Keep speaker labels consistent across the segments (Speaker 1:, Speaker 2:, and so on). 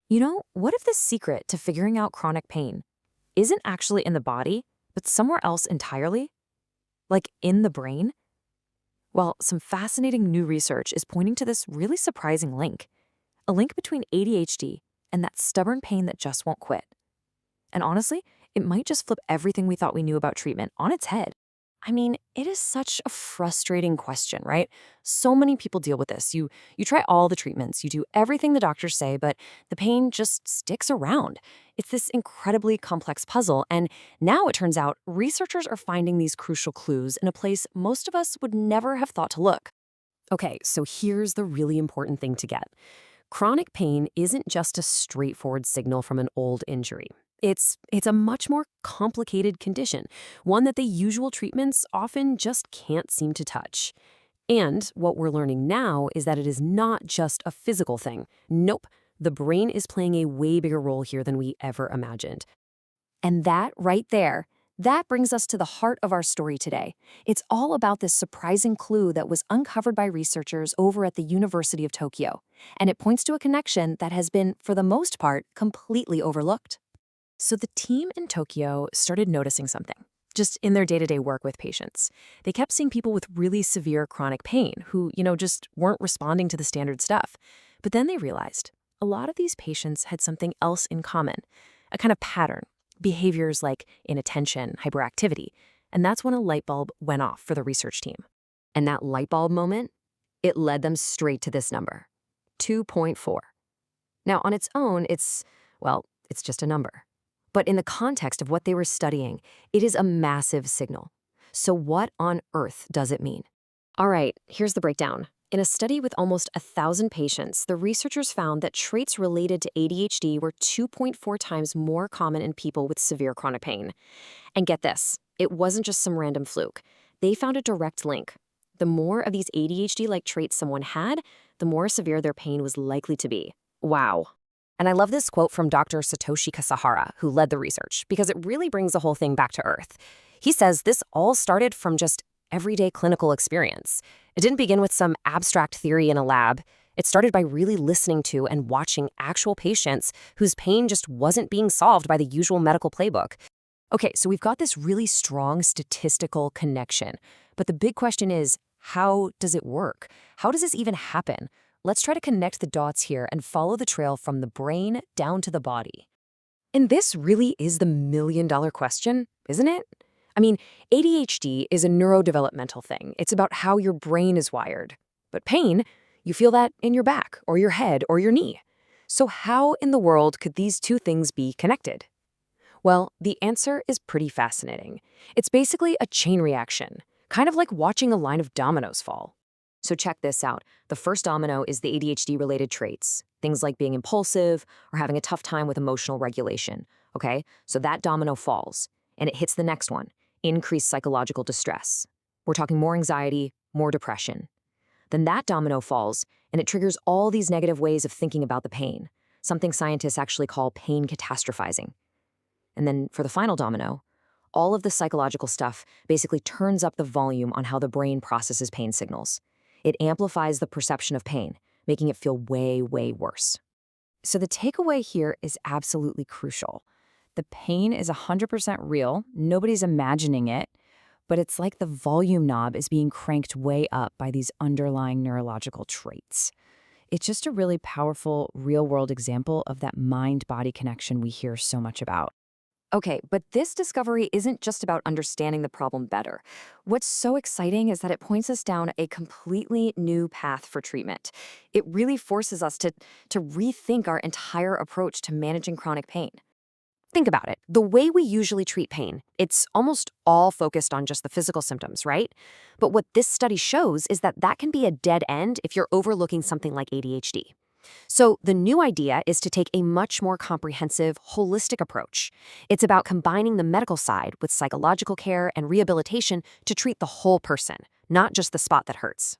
Speaker 1: What if the secret to figuring out chronic pain isn't actually in the body, but somewhere else entirely? Like in the brain? Well, some fascinating new research is pointing to this really surprising link, a link between ADHD and that stubborn pain that just won't quit. And honestly, it might just flip everything we thought we knew about treatment on its head. I mean, it is such a frustrating question, right? So many people deal with this. You try all the treatments, you do everything the doctors say, but the pain just sticks around. It's this incredibly complex puzzle, and now it turns out researchers are finding these crucial clues in a place most of us would never have thought to look. Okay, so here's the really important thing to get. Chronic pain isn't just a straightforward signal from an old injury. It's a much more complicated condition, one that the usual treatments often just can't seem to touch. And what we're learning now is that it is not just a physical thing. Nope, the brain is playing a way bigger role here than we ever imagined. And that right there, that brings us to the heart of our story today. It's all about this surprising clue that was uncovered by researchers over at the University of Tokyo. And it points to a connection that has been, for the most part, completely overlooked. So the team in Tokyo started noticing something, just in their day-to-day work with patients. They kept seeing people with really severe chronic pain who, just weren't responding to the standard stuff. But then they realized a lot of these patients had something else in common, a kind of pattern, behaviors like inattention, hyperactivity. And that's when a light bulb went off for the research team. And that light bulb moment, it led them straight to this number, 2.4. Now, on its own, it's just a number. But in the context of what they were studying, it is a massive signal. So what on earth does it mean? All right, here's the breakdown. In a study with almost 1,000 patients, the researchers found that traits related to ADHD were 2.4 times more common in people with severe chronic pain. And get this, it wasn't just some random fluke. They found a direct link. The more of these ADHD-like traits someone had, the more severe their pain was likely to be. Wow. And I love this quote from Dr. Satoshi Kasahara, who led the research, because it really brings the whole thing back to earth. He says this all started from just everyday clinical experience. It didn't begin with some abstract theory in a lab. It started by really listening to and watching actual patients whose pain just wasn't being solved by the usual medical playbook. Okay, so we've got this really strong statistical connection. But the big question is, how does it work? How does this even happen? Let's try to connect the dots here and follow the trail from the brain down to the body. And this really is the million-dollar question, isn't it? I mean, ADHD is a neurodevelopmental thing. It's about how your brain is wired. But pain, you feel that in your back or your head or your knee. So how in the world could these two things be connected? Well, the answer is pretty fascinating. It's basically a chain reaction, kind of like watching a line of dominoes fall. So check this out. The first domino is the ADHD-related traits, things like being impulsive or having a tough time with emotional regulation, okay? So that domino falls, and it hits the next one, increased psychological distress. We're talking more anxiety, more depression. Then that domino falls, and it triggers all these negative ways of thinking about the pain, something scientists actually call pain catastrophizing. And then for the final domino, all of the psychological stuff basically turns up the volume on how the brain processes pain signals. It amplifies the perception of pain, making it feel way, way worse. So the takeaway here is absolutely crucial. The pain is 100% real, nobody's imagining it, but it's like the volume knob is being cranked way up by these underlying neurological traits. It's just a really powerful, real-world example of that mind-body connection we hear so much about. Okay, but this discovery isn't just about understanding the problem better. What's so exciting is that it points us down a completely new path for treatment. It really forces us to rethink our entire approach to managing chronic pain. Think about it. The way we usually treat pain, it's almost all focused on just the physical symptoms, right? But what this study shows is that that can be a dead end if you're overlooking something like ADHD. So the new idea is to take a much more comprehensive, holistic approach. It's about combining the medical side with psychological care and rehabilitation to treat the whole person, not just the spot that hurts.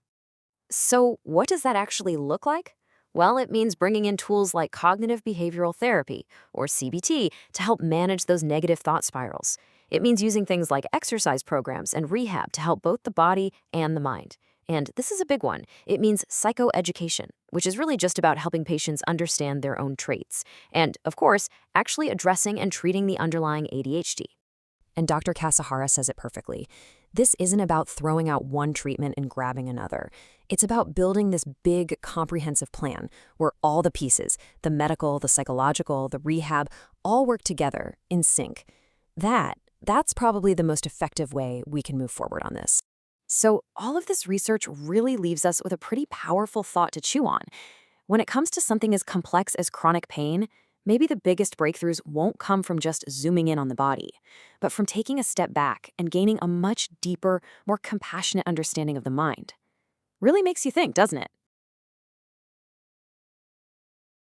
Speaker 1: So what does that actually look like? Well, it means bringing in tools like cognitive behavioral therapy, or CBT, to help manage those negative thought spirals. It means using things like exercise programs and rehab to help both the body and the mind. And this is a big one. It means psychoeducation, which is really just about helping patients understand their own traits. And, of course, actually addressing and treating the underlying ADHD. And Dr. Kasahara says it perfectly. This isn't about throwing out one treatment and grabbing another. It's about building this big, comprehensive plan where all the pieces, the medical, the psychological, the rehab, all work together in sync. That's probably the most effective way we can move forward on this. So all of this research really leaves us with a pretty powerful thought to chew on. When it comes to something as complex as chronic pain, maybe the biggest breakthroughs won't come from just zooming in on the body, but from taking a step back and gaining a much deeper, more compassionate understanding of the mind. Really makes you think, doesn't it?